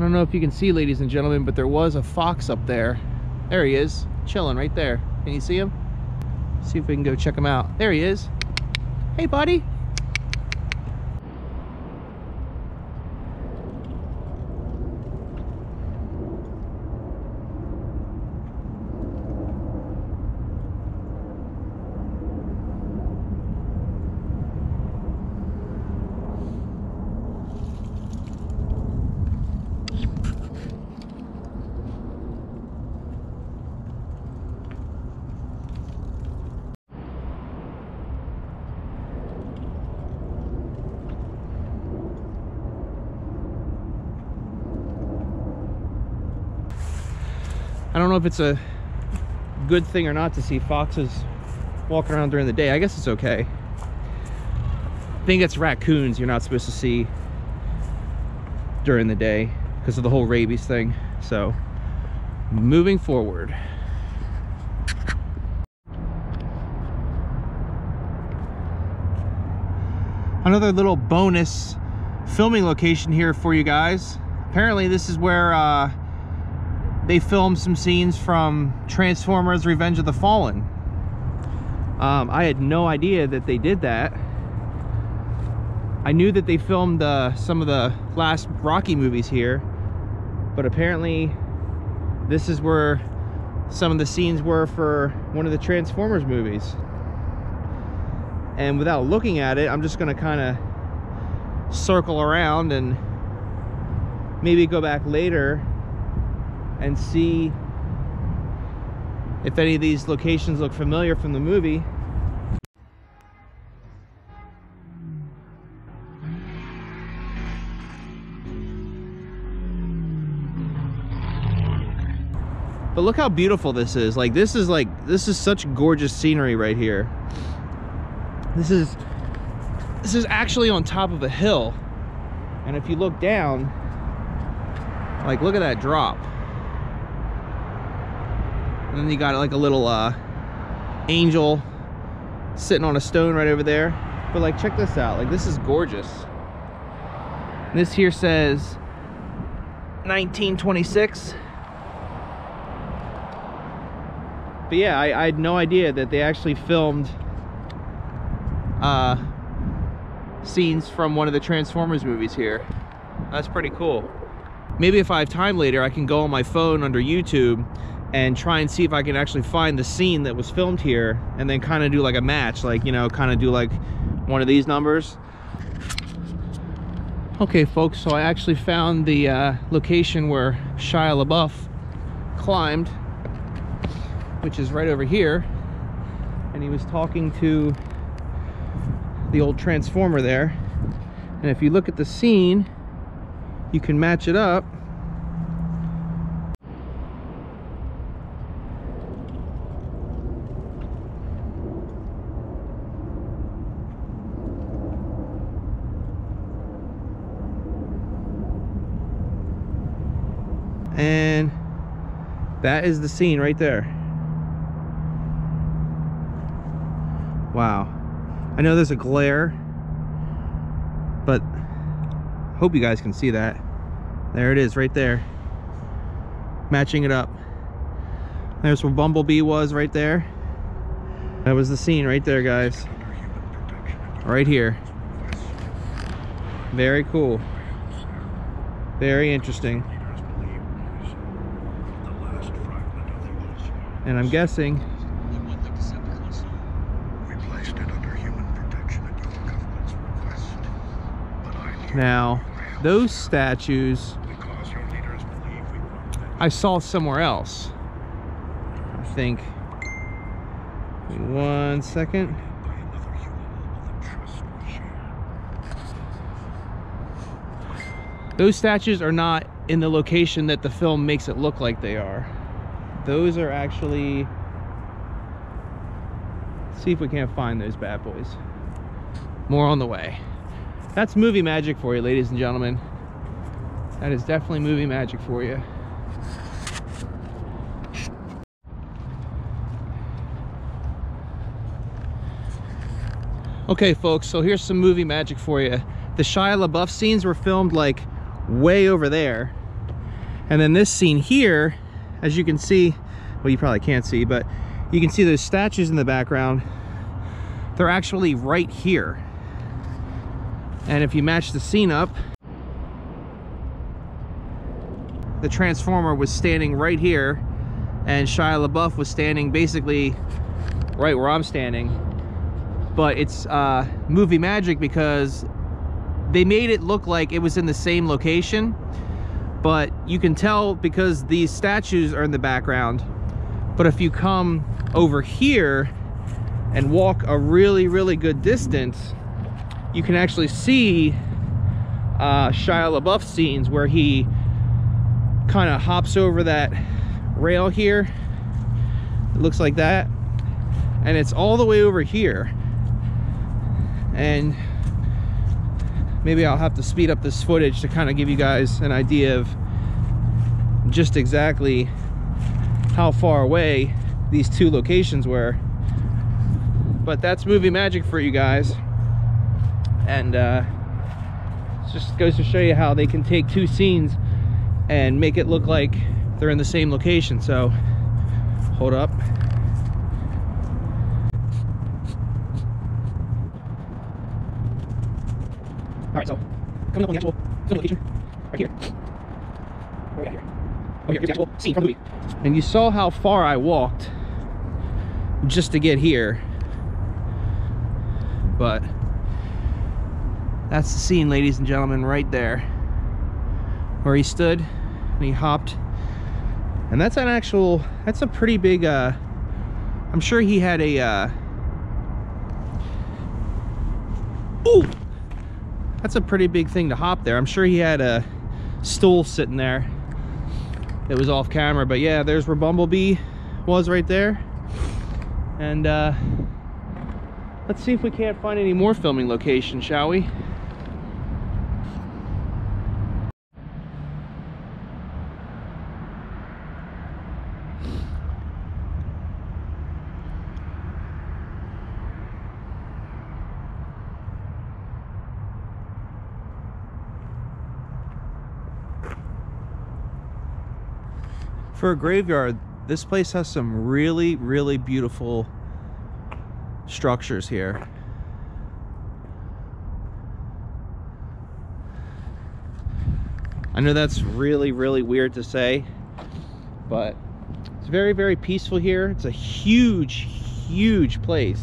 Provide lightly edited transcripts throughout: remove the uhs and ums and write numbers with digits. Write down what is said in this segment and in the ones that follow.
don't know if you can see, ladies and gentlemen, but there was a fox up there. There he is, chilling right there. Can you see him? See if we can go check him out. There he is. Hey, buddy. I don't know if it's a good thing or not to see foxes walking around during the day. I guess it's okay. I think it's raccoons you're not supposed to see during the day because of the whole rabies thing. So, moving forward. Another little bonus filming location here for you guys. Apparently this is where they filmed some scenes from Transformers: Revenge of the Fallen. I had no idea that they did that. I knew that they filmed some of the last Rocky movies here, but apparently this is where some of the scenes were for one of the Transformers movies. And without looking at it, I'm just gonna kind of circle around and maybe go back later and see if any of these locations look familiar from the movie. But look how beautiful this is. This is such gorgeous scenery right here. This is actually on top of a hill. And if you look down, look at that drop. And then you got like a little angel sitting on a stone right over there. But check this out. This is gorgeous. This here says 1926. But yeah, I had no idea that they actually filmed scenes from one of the Transformers movies here. That's pretty cool. Maybe if I have time later, I can go on my phone under YouTube and try and see if I can actually find the scene that was filmed here, and then kind of do a match, kind of do one of these numbers. Okay folks, so I actually found the location where Shia LaBeouf climbed, which is right over here, and he was talking to the old Transformer there. And if you look at the scene, you can match it up. And that is the scene right there. Wow. I know there's a glare, but hope you guys can see that. There it is right there. Matching it up. There's where Bumblebee was right there. That was the scene right there, guys. Right here. Very cool. Very interesting. And I'm guessing now those statues I saw somewhere else. I think. Wait 1 second. Those statues are not in the location that the film makes it look like they are. Those are actually... Let's see if we can't find those bad boys. More on the way. That's movie magic for you, ladies and gentlemen. That is definitely movie magic for you. Okay folks, so here's some movie magic for you. The Shia LaBeouf scenes were filmed way over there. And then this scene here, as you can see, well, you probably can't see, but you can see those statues in the background. They're actually right here. And if you match the scene up, the Transformer was standing right here, and Shia LaBeouf was standing basically right where I'm standing. But it's movie magic because they made it look like it was in the same location, but you can tell because these statues are in the background. But if you come over here and walk a really, really good distance, you can actually see Shia LaBeouf scenes where he kind of hops over that rail here. It looks like that, and it's all the way over here. And maybe I'll have to speed up this footage to kind of give you guys an idea of just exactly how far away these two locations were. But that's movie magic for you guys. And it just goes to show you how they can take two scenes and make it look like they're in the same location. So hold up. All right, so coming up on the actual film location right here. What do we got here? Oh, here's the actual scene from the movie. And you saw how far I walked just to get here. But that's the scene, ladies and gentlemen, right there, where he stood and he hopped. And that's an actual, that's a pretty big, I'm sure he had a, ooh! That's a pretty big thing to hop there. I'm sure he had a stool sitting there. It was off camera, but yeah, there's where Bumblebee was right there. And let's see if we can't find any more filming locations, shall we? For a graveyard, this place has some really, really beautiful structures here. I know that's really, really weird to say, but it's very, very peaceful here. It's a huge, huge place.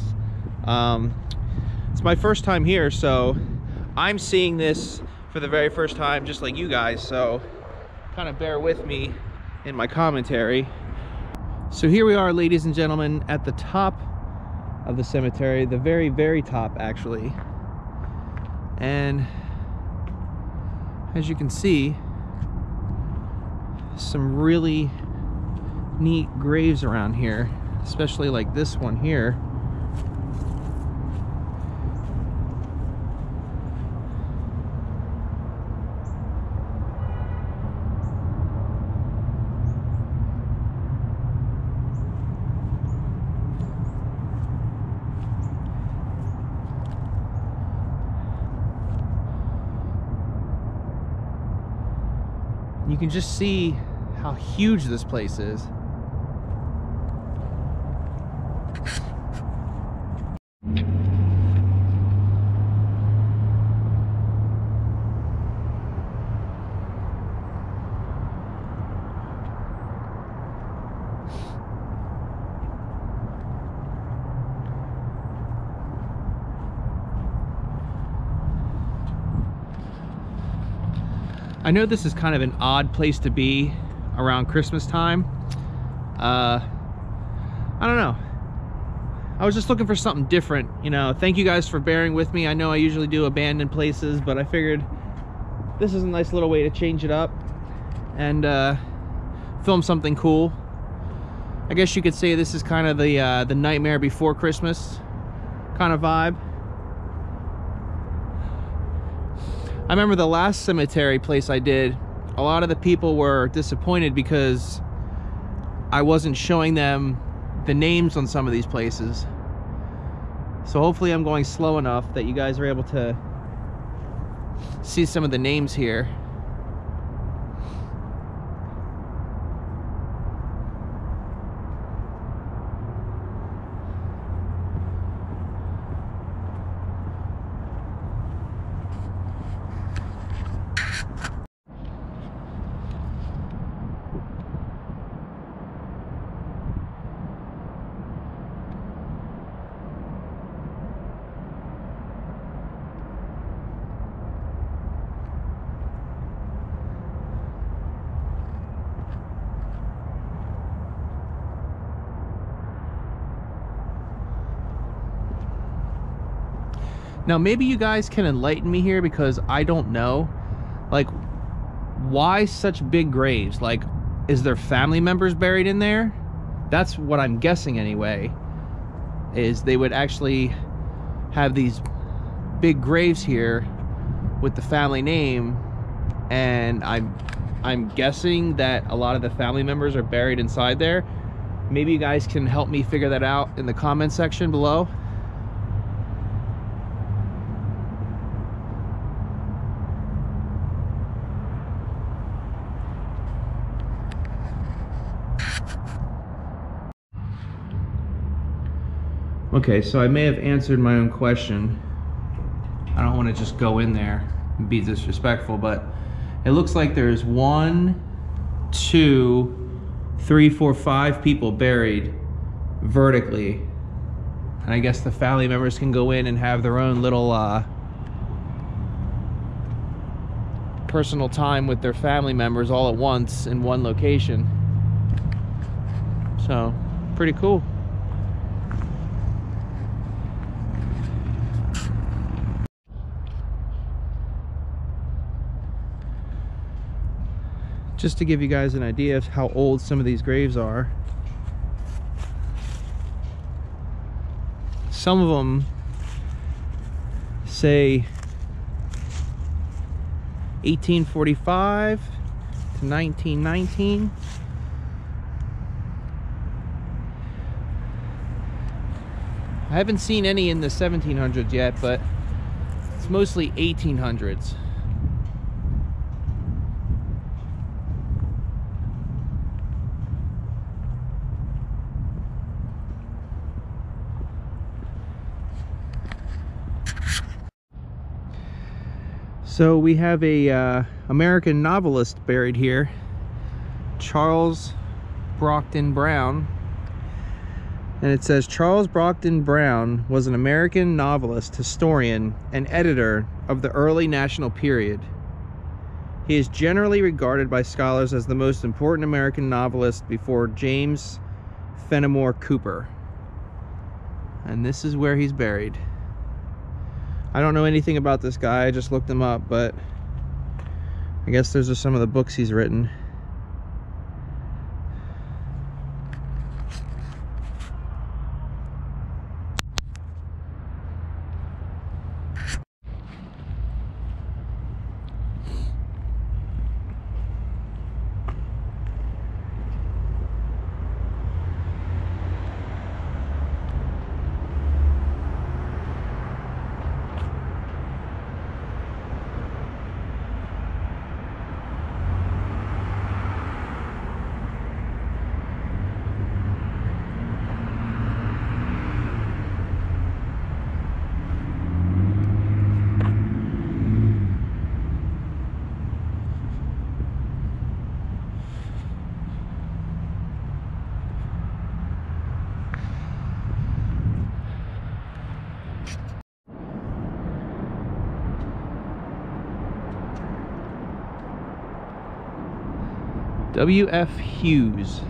It's my first time here, so I'm seeing this for the very first time, just like you guys, so kind of bear with me in my commentary. So here we are, ladies and gentlemen, at the top of the cemetery, the very, very top actually. And as you can see, some really neat graves around here, especially like this one here. You can just see how huge this place is. I know this is kind of an odd place to be around Christmas time. I don't know. I was just looking for something different, you know. Thank you guys for bearing with me. I know I usually do abandoned places, but I figured this is a nice little way to change it up and film something cool. I guess you could say this is kind of the Nightmare Before Christmas kind of vibe. I remember the last cemetery place I did, a lot of the people were disappointed because I wasn't showing them the names on some of these places. So hopefully I'm going slow enough that you guys are able to see some of the names here. Now, maybe you guys can enlighten me here, because I don't know. Like, why such big graves? Like, is there family members buried in there? That's what I'm guessing anyway, is they would actually have these big graves here with the family name, and I'm guessing that a lot of the family members are buried inside there. Maybe you guys can help me figure that out in the comment section below. Okay, so I may have answered my own question. I don't want to just go in there and be disrespectful, but it looks like there's 1, 2, 3, 4, 5 people buried vertically. And I guess the family members can go in and have their own little personal time with their family members all at once in one location. So, pretty cool. Just to give you guys an idea of how old some of these graves are. Some of them say 1845 to 1919. I haven't seen any in the 1700s yet, but it's mostly 1800s. So we have a American novelist buried here, Charles Brockden Brown. And it says, Charles Brockden Brown was an American novelist, historian, and editor of the early national period. He is generally regarded by scholars as the most important American novelist before James Fenimore Cooper. And this is where he's buried. I don't know anything about this guy, I just looked him up, but I guess those are some of the books he's written. W.F. Hughes.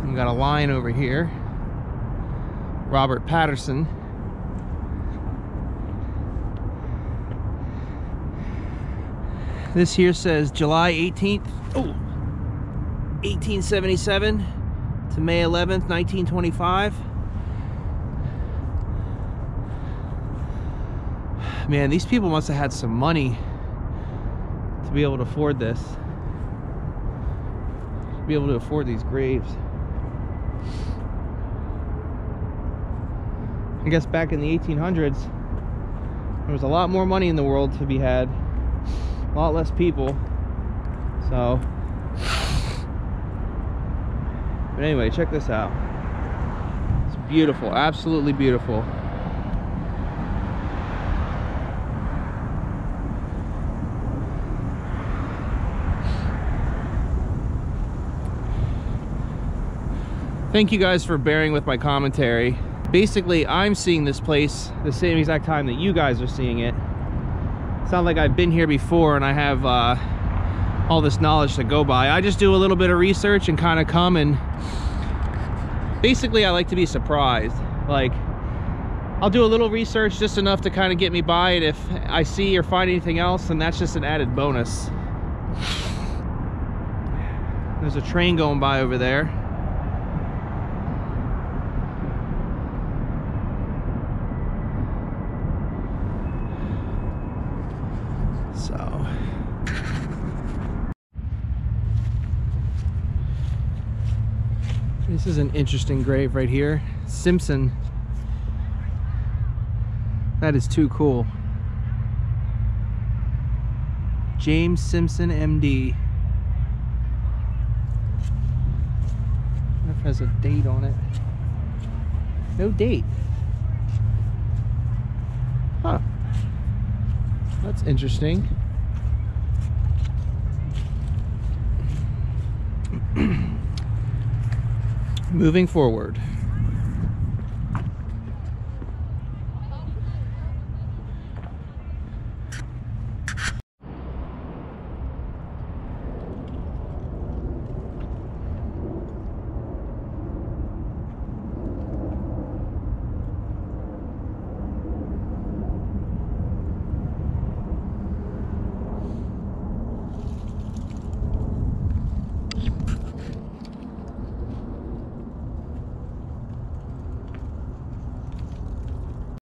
We got a line over here. Robert Patterson. This here says July 18th, 1877 to May 11th, 1925. Man, these people must have had some money to be able to afford this. To be able to afford these graves. I guess back in the 1800s, there was a lot more money in the world to be had. A lot less people. So, but anyway, check this out. It's beautiful, absolutely beautiful. Thank you guys for bearing with my commentary. Basically, I'm seeing this place the same exact time that you guys are seeing it. It's not like I've been here before and I have all this knowledge to go by. I just do a little bit of research and kind of come and basically I like to be surprised. Like, I'll do a little research, just enough to kind of get me by it. If I see or find anything else, then that's just an added bonus. There's a train going by over there. So this is an interesting grave right here. Simpson. That is too cool. James Simpson, MD. I wonder if it has a date on it. No date. Huh. That's interesting. Moving forward.